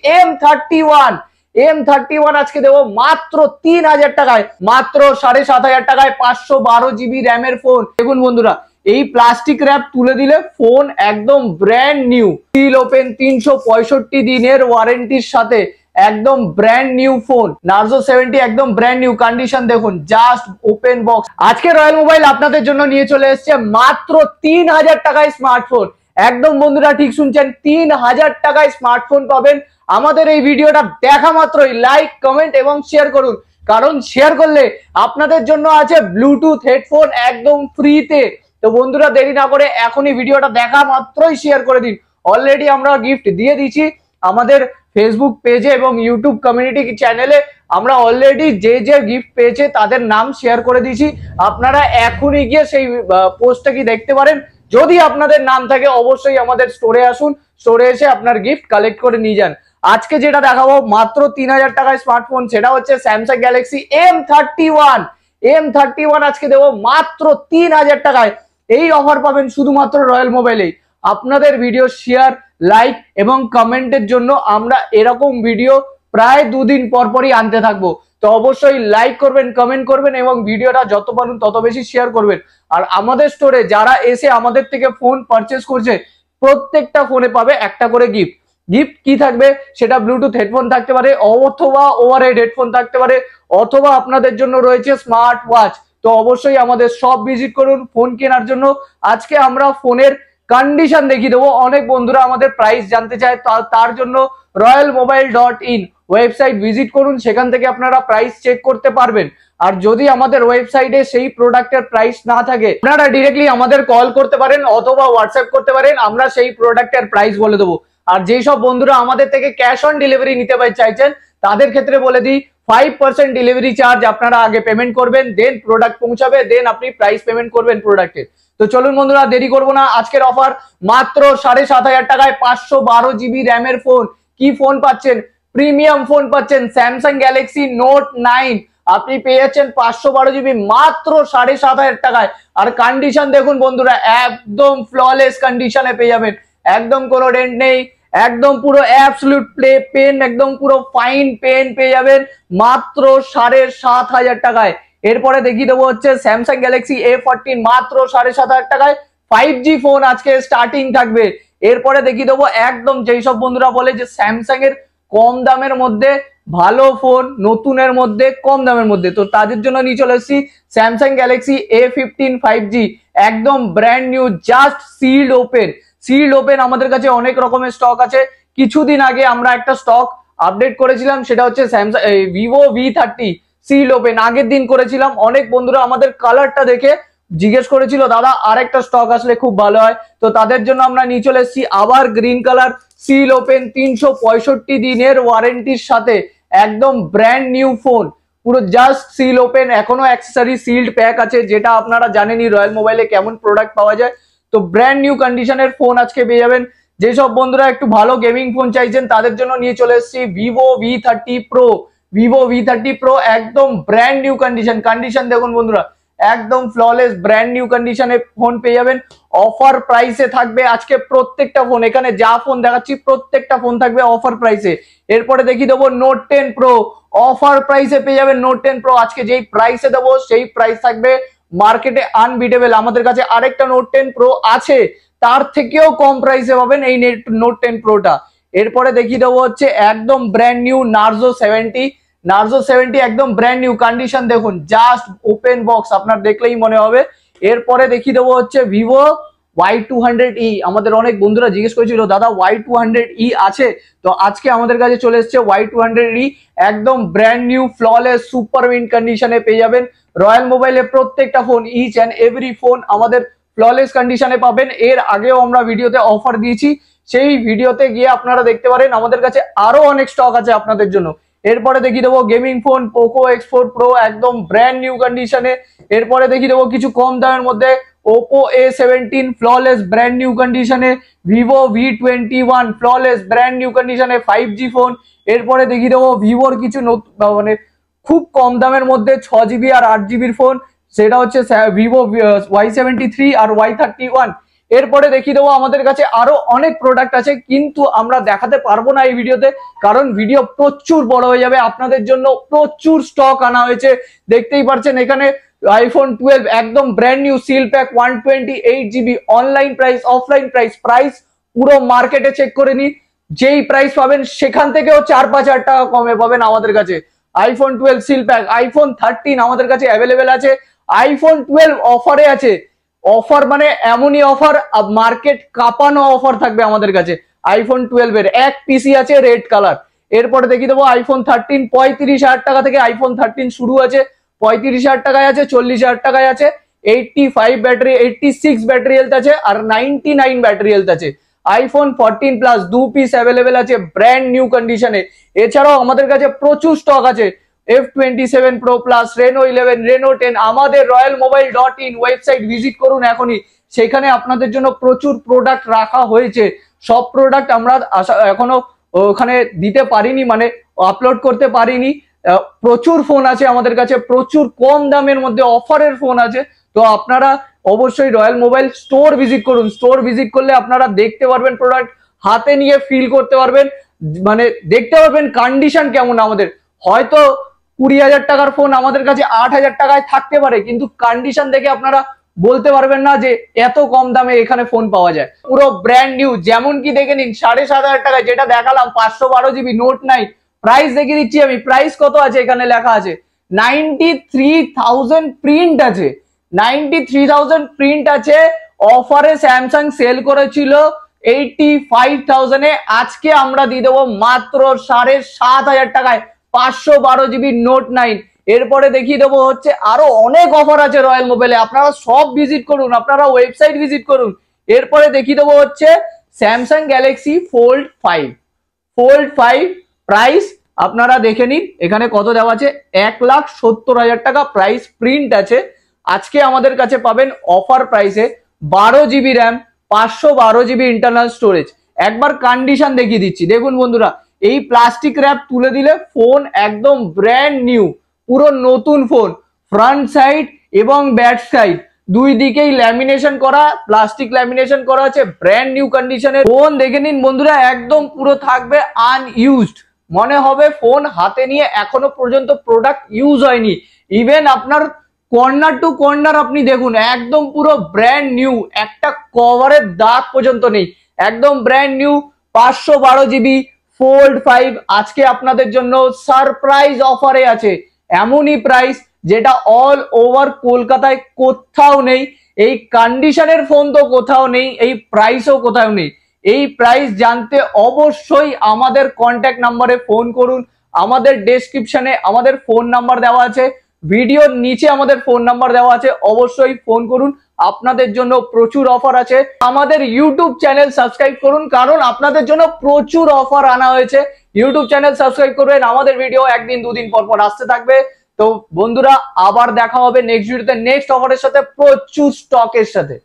M31 আজকে দেবো মাত্র 3000 টাকায়, মাত্র 7500 টাকায় 512 জিবি র্যামের ফোন। দেখুন বন্ধুরা, এই প্লাস্টিক র্যাপ তুলে দিলে ফোন একদম ব্র্যান্ড নিউ, সিল ওপেন, 365 দিনের ওয়ারেন্টির সাথে একদম ব্র্যান্ড নিউ ফোন। নার্জো 70 একদম ব্র্যান্ড নিউ কন্ডিশন, দেখুন জাস্ট ওপেন বক্স। আজকে রয়্যাল মোবাইল আপনাদের জন্য নিয়ে চলে এসেছে মাত্র 3000 টাকায় স্মার্টফোন। একদম বন্ধুরা ঠিক শুনছেন, 3000 টাকায় স্মার্টফোন পাবেন। আমাদের এই ভিডিওটা দেখা মাত্রই লাইক, কমেন্ট এবং শেয়ার করুন, কারণ শেয়ার করলে আপনাদের জন্য আছে ব্লুটুথ হেডফোন একদম ফ্রিতে। তো বন্ধুরা দেরি না করে এখনই ভিডিওটা দেখা মাত্রই শেয়ার করে দিন। অলরেডি আমরা গিফট দিয়ে দিচ্ছি আমাদের ফেসবুক পেজে এবং ইউটিউব কমিউনিটি চ্যানেলে। আমরা অলরেডি যে যে গিফট পেয়েছে তাদের নাম শেয়ার করে দিয়েছি। আপনারা এখনই গিয়ে সেই পোস্টটা কি দেখতে পারেন। যদি আপনাদের নাম থাকে অবশ্যই আমাদের স্টোরে আসুন, স্টোরে এসে আপনার গিফট কালেক্ট করে নিয়ে যান। আজকে যেটা দেখাবো মাত্র 3000 টাকায় স্মার্টফোন, সেটা হচ্ছে স্যামসাং গ্যালাক্সি M31 আজকে দেবো মাত্র 3000 টাকায়। এই অফার পাবেন শুধুমাত্র রয়্যাল মোবাইলেই। আপনাদের ভিডিও শেয়ার, লাইক এবং কমেন্টের জন্য আমরা এরকম ভিডিও প্রায় দুদিন পর পরই আনতে থাকবো। তো অবশ্যই লাইক করবেন, কমেন্ট করবেন এবং ভিডিওটা যত পারেন তত বেশি শেয়ার করবেন। আর আমাদের স্টোরে যারা এসে আমাদের থেকে ফোন পারচেস করছে প্রত্যেকটা ফোনে পাবে একটা করে গিফট। গিফট কি থাকবে সেটা ব্লুটুথ হেডফোন থাকতে পারে, অথবা ওভারহেড হেডফোন থাকতে পারে, অথবা আপনাদের জন্য রয়েছে স্মার্ট ওয়াচ। তো অবশ্যই আমাদের শপ ভিজিট করুন ফোন কেনার জন্য। আজকে আমরা ফোনের কন্ডিশন দেখিয়ে দেবো। অনেক বন্ধুরা আমাদের প্রাইস জানতে চায়, তার জন্য royalmobile.in ওয়েবসাইট ভিজিট করুন, সেখান থেকে আপনারা প্রাইস চেক করতে পারবেন। আর যদি আমাদের ওয়েবসাইটে সেই প্রোডাক্টের প্রাইস না থাকে আপনারা ডিরেক্টলি আমাদের কল করতে পারেন অথবা হোয়াটসঅ্যাপ করতে পারেন, আমরা সেই প্রোডাক্টের প্রাইস বলে দেবো। আর যেই সব বন্ধুরা আমাদের থেকে ক্যাশ অন ডেলিভারি নিতে চাইছেন তাদের ক্ষেত্রে বলে দিই 5% ডেলিভারি চার্জ আপনারা আগে পেমেন্ট করবেন, দেন প্রোডাক্ট পৌঁছাবে, দেন আপনি প্রাইস পেমেন্ট করবেন প্রোডাক্টের। তো চলুন বন্ধুরা দেরি করবো না, আজকের অফার মাত্র 7500 টাকায় 512 জিবি র্যামের ফোন। কি ফোন পাচ্ছেন? প্রিমিয়াম ফোন পাচ্ছেন, স্যামসাং গ্যালাক্সি নোট 9 আপনি পেয়ে যাচ্ছেন 512 জিবি মাত্র 7500 টাকায়। আর কন্ডিশন দেখুন বন্ধুরা, একদম ফ্ললেস কন্ডিশনে পেয়ে যাবেন, একদম কোনো ডেন্ট নেই, একদম পুরো অ্যাবসলিউট পেন, একদম পুরো ফাইন পেন পেয়ে যাবেন মাত্র 7500 টাকায়। এরপরে দেখিয়ে দেবো হচ্ছে স্যামসাং গ্যালাক্সি A14 মাত্র 7500 টাকায়। 5G ফোন আজকে স্টার্টিং থাকবে। এরপরে দেখিয়ে দেবো একদম যেই সব বন্ধুরা বলে যে স্যামসাং এর কম দামের মধ্যে ভালো ফোন, নতুনের মধ্যে কম দামের মধ্যে, তো তাদের জন্য নিয়ে চলে এসেছি স্যামসাং গ্যালাক্সি A15 5G একদম brand new, just sealed open. আমাদের কাছে অনেক রকমের স্টক আছে। কিছুদিন আগে আমরা একটা স্টক আপডেট করেছিলাম, সেটা হচ্ছে Samsung Vivo V30 seal open, আগের দিন করেছিলাম। অনেক বন্ধুরা আমাদের কালারটা দেখে জিজ্ঞেস করেছিল দাদা আরেকটা স্টক আসলে খুব ভালো হয়, তো তাদের জন্য আমরা নিয়ে চলে এসেছি আবার গ্রিন কালার সিল ওপেন, 365 দিনের ওয়ারেন্টির সাথে একদম ব্র্যান্ড নিউ ফোন, পুরো জাস্ট সিল ওপেন। এখনো অ্যাক্সেসরি সিল্ড প্যাক আছে, যেটা আপনারা জানেনই রয়্যাল মোবাইলে কেমন প্রোডাক্ট পাওয়া যায়। তো ব্র্যান্ড নিউ কন্ডিশনের ফোন আজকে পেয়ে যাবেন। যেসব বন্ধুরা একটু ভালো গেমিং ফোন চাইছেন তাদের জন্য নিয়ে চলে এসেছি ভিভো V30 Pro একদম ব্র্যান্ড নিউ কন্ডিশন দেখুন বন্ধুরা, একদম ফ্ললেস ব্র্যান্ড নিউ কন্ডিশনে ফোন পেয়ে যাবেন। অফার প্রাইসে থাকবে আজকে প্রত্যেকটা ফোন, এখানে যা ফোন দেখাচ্ছি প্রত্যেকটা ফোন থাকবে অফার প্রাইসে। এরপরে দেখিয়ে দেবো নোট 10 Pro, অফার প্রাইসে পেয়ে যাবেন নোট 10 Pro। আজকে যেই প্রাইসে দেবো সেই প্রাইস থাকবে মার্কেটে আনবিটেবল। আমাদের কাছে আরেকটা নোট 10 Pro আছে, তার থেকেও কম প্রাইসে পাবেন এই নোট 10 Proটা। এরপরে দেখিয়ে দেবো হচ্ছে একদম ব্র্যান্ড নিউ নার্জো 70 একদম ব্র্যান্ড নিউ কন্ডিশন, দেখুন জাস্ট ওপেন বক্স, আপনার দেখলেই মনে হবে। এরপরে দেখিয়ে দেবো হচ্ছে ভিভো Y200E। আমাদের অনেক বন্ধুরা জিজ্ঞেস করেছিল দাদা Y200E আছে, তো আজকে আমাদের কাছে চলে এসেছে Y200E একদম brand new flawless super mint কন্ডিশনে পেয়ে যাবেন। রয়্যাল মোবাইলে প্রত্যেকটা phone, each and every phone আমাদের ফ্ললেস কন্ডিশনে পাবেন। এর আগেও আমরা ভিডিওতে অফার দিয়েছি, সেই ভিডিওতে গিয়ে আপনারা দেখতে পারেন। আমাদের কাছে আরো অনেক স্টক আছে আপনাদের জন্য। এরপরে দেখিয়ে দেবো gaming phone Poco X4 Pro একদম ব্র্যান্ড নিউ কন্ডিশনে। এরপরে দেখিয়ে দেবো কিছু কম দামের মধ্যে Oppo A17 flawless brand new কন্ডিশনে, Vivo V21 flawless brand new কন্ডিশনে 5G ফোন। এরপরে দেখিয়ে দেবো ভিভোর কিছু মানে খুব কম দামের মধ্যে 6GB আর 8GB ফোন, সেটা হচ্ছে ভিভো Y73 আর Y31 এরপরে দেখিয়ে দেবো আমাদের কাছে আরো অনেক প্রোডাক্ট আছে, কিন্তু আমরা দেখাতে পারবো না এই ভিডিওতে, কারণ ভিডিও প্রচুর বড় হয়ে যাবে। আপনাদের জন্য প্রচুর স্টক আনা হয়েছে, দেখতেই পাচ্ছেন এখানে আইফোন 12 একদম brand new seal pack 128GB online price, offline price পুরো মার্কেটে চেক করে নিন, যেই প্রাইস পাবেন সেখান থেকেও 4-5 হাজার টাকা কমে পাবেন আমাদের কাছে। আইফোন 12 সিল প্যাক, আইফোন 13 আমাদের কাছে অ্যাভেলেবেল আছে, আইফোন 12 অফারে আছে। অফার মানে এমনই অফার, মার্কেট কাঁপানো অফার থাকবে আমাদের কাছে। আইফোন 12 এর এক পিসি আছে রেড কালার। এরপরে দেখিয়ে দেবো আইফোন 13 35 হাজার টাকা থেকে আইফোন 13 শুরু আছে, 35 হাজার টাকায় আছে, 40 হাজার টাকায় আছে, 85 ব্যাটারি, 86 ব্যাটারি হেলথ আছে, আর 99 ব্যাটারি হেলথ আছে। আইফোন 14 প্লাস 2 পিস অ্যাভেলেবেল আছে ব্র্যান্ড নিউ কন্ডিশনে। এছাড়াও আমাদের কাছে প্রচুর স্টক আছে F27 Pro Plus, Reno 11, Reno 10। আমাদের royalmobile.in ওয়েবসাইট ভিজিট করুন এখনই, সেখানে আপনাদের জন্য প্রচুর প্রোডাক্ট রাখা হয়েছে। সব প্রোডাক্ট আমরা এখনো ওখানে দিতে পারিনি, মানে আপলোড করতে পারিনি। প্রচুর ফোন আছে আমাদের কাছে, প্রচুর কম দামের মধ্যে অফারের ফোন আছে। তো আপনারা অবশ্যই রয়্যাল মোবাইল স্টোর ভিজিট করুন। স্টোর ভিজিট করলে আপনারা দেখতে পারবেন প্রোডাক্ট, হাতে নিয়ে ফিল করতে পারবেন, মানে দেখতে পারবেন কন্ডিশন কেমন। আমাদের হয়তো 20 হাজার টাকার ফোন আমাদের কাছে 8 হাজার টাকায় থাকতে পারে, কিন্তু কন্ডিশন দেখে আপনারা বলতে পারবেন না যে এত কম দামে এখানে ফোন পাওয়া যায়। পুরো ব্র্যান্ড নিউ, যেমন কি দেখে নিন 7,500 টাকায় যেটা দেখালাম 512GB নোট 9। প্রাইস দেখিয়ে দিচ্ছি আমি, প্রাইস কত আছে এখানে লেখা আছে 93,000 প্রিন্ট আছে, 93,000 প্রিন্ট আছে। অফারে স্যামসাং সেল করেছিল 85,000 এ, আজকে আমরা দিয়ে দেবো মাত্র 7,500 টাকায় 512GB নোট 9। এরপরে দেখিয়ে দেবো হচ্ছে আরো অনেক অফার আছে রয়্যাল মোবাইলে, আপনারা সব ভিজিট করুন, আপনারা ওয়েবসাইট ভিজিট করুন। এরপরে দেখিয়ে দেবো হচ্ছে স্যামসাং গ্যালাক্সি ফোল্ড 5 প্রাইস আপনারা দেখে নিন এখানে কত দেওয়া আছে, 1,70,000 টাকা প্রাইস প্রিন্ট আছে। আজকে আমাদের কাছে পাবেন অফার প্রাইসে 12GB RAM, 512GB internal storage. একবার কন্ডিশন দেখিয়ে দিচ্ছি, দেখুন বন্ধুরা, এই প্লাস্টিক র্যাপ তুলে দিলে ফোন একদম ব্র্যান্ড নিউ, পুরো নতুন ফোন। ফ্রন্ট সাইড এবং ব্যাক সাইড দুই দিকেই ল্যামিনেশন করা, প্লাস্টিক ল্যামিনেশন করা আছে, ব্র্যান্ড নিউ কন্ডিশনের ফোন। দেখে নিন বন্ধুরা, একদম পুরো থাকবে আনইউজড, মনে হবে ফোন হাতে নিয়ে এখনো পর্যন্ত প্রোডাক্ট ইউজ হয়নি। ইভেন আপনার কর্নার টু কর্নার আপনি দেখুন একদম পুরো ব্র্যান্ড নিউ, একটা কভারের দাগ পর্যন্ত নেই, একদম ব্র্যান্ড নিউ। 512GB ফোল্ড 5 আজকে আপনাদের জন্য সারপ্রাইজ অফারে আছে। এমনই প্রাইস যেটা অল ওভার কলকাতায় কোথাও নেই, এই কন্ডিশনের ফোন তো কোথাও নেই, এই প্রাইসও কোথাও নেই। এই প্রাইস জানতে অবশ্যই আমাদের কন্ট্যাক্ট নাম্বারে ফোন করুন, আমাদের ডেসক্রিপশনে আমাদের ফোন নাম্বার দেওয়া আছে, ভিডিওর নিচে আমাদের ফোন নাম্বার দেওয়া আছে, অবশ্যই ফোন করুন। আপনাদের জন্য প্রচুর অফার আছে। আমাদের ইউটিউব চ্যানেল সাবস্ক্রাইব করুন, কারণ আপনাদের জন্য প্রচুর অফার আনা হয়েছে। ইউটিউব চ্যানেল সাবস্ক্রাইব করবেন, আমাদের ভিডিও একদিন দুদিন পর পর আসতে থাকবে। তো বন্ধুরা, আবার দেখা হবে নেক্সট ভিডিওতে নেক্সট অফারের সাথে, প্রচুর স্টকের সাথে।